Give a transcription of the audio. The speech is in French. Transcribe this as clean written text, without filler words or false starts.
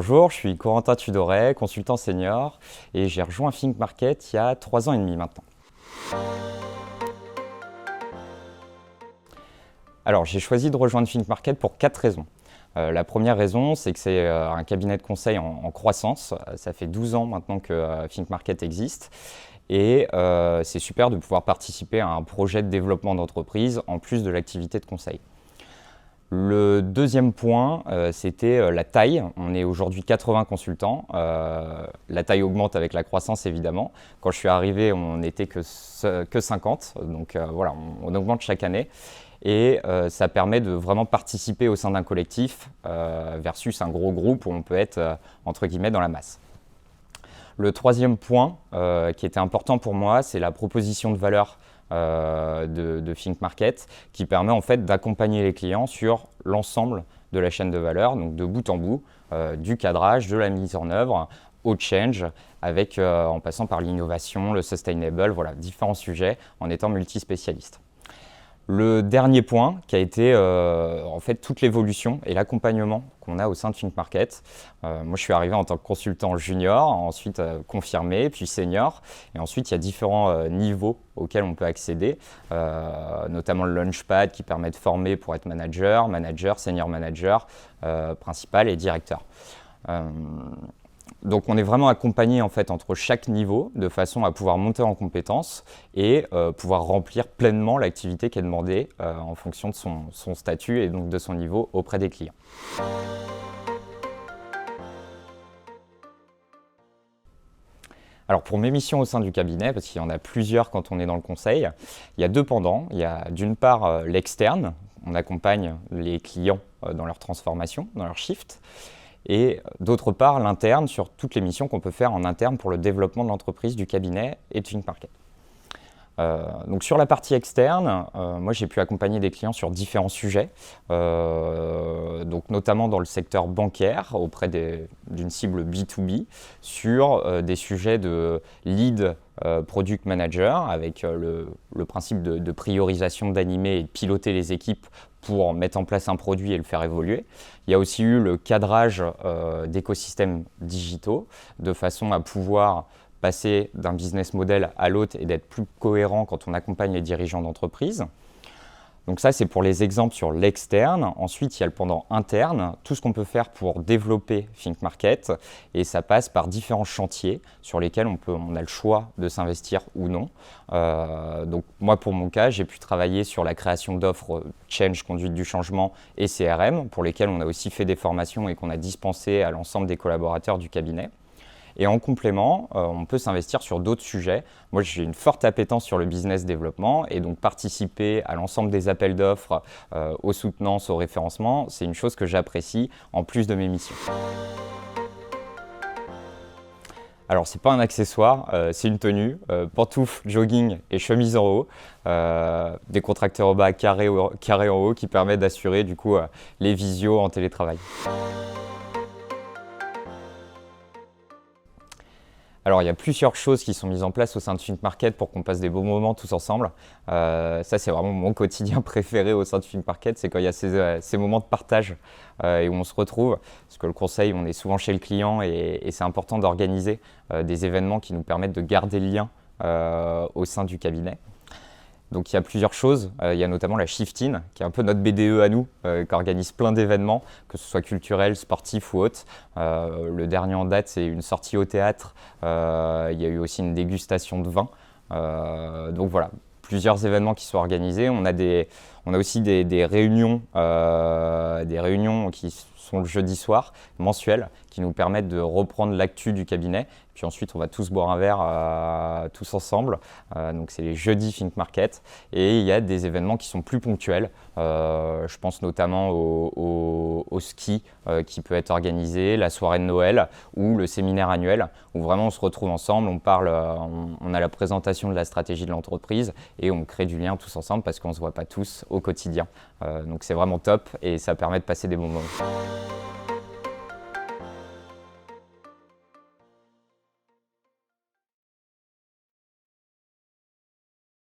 Bonjour, je suis Corentin Tudoret, consultant senior et j'ai rejoint Think Market il y a 3 ans et demi maintenant. Alors j'ai choisi de rejoindre Think Market pour 4 raisons. La première raison, c'est que c'est un cabinet de conseil en croissance. Ça fait 12 ans maintenant que Think Market existe. Et c'est super de pouvoir participer à un projet de développement d'entreprise en plus de l'activité de conseil. Le deuxième point, c'était la taille. On est aujourd'hui 80 consultants. La taille augmente avec la croissance, évidemment. Quand je suis arrivé, on n'était que 50. Donc voilà, on augmente chaque année. Et ça permet de vraiment participer au sein d'un collectif versus un gros groupe où on peut être, entre guillemets, dans la masse. Le troisième point qui était important pour moi, c'est la proposition de valeur de Think Market qui permet en fait d'accompagner les clients sur l'ensemble de la chaîne de valeur, donc de bout en bout, du cadrage, de la mise en œuvre, au change, avec, en passant par l'innovation, le sustainable, voilà, différents sujets en étant multispécialiste. Le dernier point qui a été en fait toute l'évolution et l'accompagnement qu'on a au sein de Think Market. Moi je suis arrivé en tant que consultant junior, ensuite confirmé, puis senior. Et ensuite il y a différents niveaux auxquels on peut accéder, notamment le Launchpad qui permet de former pour être manager, senior manager, principal et directeur. Donc on est vraiment accompagné en fait entre chaque niveau de façon à pouvoir monter en compétences et pouvoir remplir pleinement l'activité qui est demandée en fonction de son statut et donc de son niveau auprès des clients. Alors pour mes missions au sein du cabinet, parce qu'il y en a plusieurs quand on est dans le conseil, il y a deux pendants. Il y a d'une part l'externe, on accompagne les clients dans leur transformation, dans leur shift. Et d'autre part, l'interne sur toutes les missions qu'on peut faire en interne pour le développement de l'entreprise, du cabinet et de Think Market. Donc sur la partie externe, moi j'ai pu accompagner des clients sur différents sujets, donc notamment dans le secteur bancaire auprès d'une cible B2B, sur des sujets de lead product manager avec le principe de priorisation, d'animer et de piloter les équipes pour mettre en place un produit et le faire évoluer. Il y a aussi eu le cadrage d'écosystèmes digitaux de façon à pouvoir passer d'un business model à l'autre et d'être plus cohérent quand on accompagne les dirigeants d'entreprise. Donc ça, c'est pour les exemples sur l'externe. Ensuite, il y a le pendant interne, tout ce qu'on peut faire pour développer Think Market. Et ça passe par différents chantiers sur lesquels on a le choix de s'investir ou non. Donc moi, pour mon cas, j'ai pu travailler sur la création d'offres Change, conduite du changement et CRM, pour lesquels on a aussi fait des formations et qu'on a dispensées à l'ensemble des collaborateurs du cabinet. Et en complément, on peut s'investir sur d'autres sujets. Moi, j'ai une forte appétence sur le business développement et donc participer à l'ensemble des appels d'offres, aux soutenances, au référencement, c'est une chose que j'apprécie en plus de mes missions. Alors, ce n'est pas un accessoire, c'est une tenue, pantoufles, jogging et chemise en haut, des contracteurs au bas, carré en haut qui permettent d'assurer du coup les visios en télétravail. Alors, il y a plusieurs choses qui sont mises en place au sein de Think Market pour qu'on passe des beaux moments tous ensemble. Ça, c'est vraiment mon quotidien préféré au sein de Think Market, c'est quand il y a ces moments de partage et où on se retrouve. Parce que le conseil, on est souvent chez le client et c'est important d'organiser des événements qui nous permettent de garder le lien au sein du cabinet. Donc il y a plusieurs choses, il y a notamment la Shift-In, qui est un peu notre BDE à nous, qui organise plein d'événements, que ce soit culturels, sportifs ou autres. Le dernier en date, c'est une sortie au théâtre, il y a eu aussi une dégustation de vin. Donc voilà, plusieurs événements qui sont organisés. On a aussi des réunions qui sont le jeudi soir, mensuelles, qui nous permettent de reprendre l'actu du cabinet. Puis ensuite, on va tous boire un verre tous ensemble. Donc, c'est les jeudis Think Market. Et il y a des événements qui sont plus ponctuels. Je pense notamment au ski qui peut être organisé, la soirée de Noël ou le séminaire annuel où vraiment on se retrouve ensemble, on parle, on a la présentation de la stratégie de l'entreprise et on crée du lien tous ensemble parce qu'on ne se voit pas tous au quotidien. Donc, c'est vraiment top et ça permet de passer des bons moments.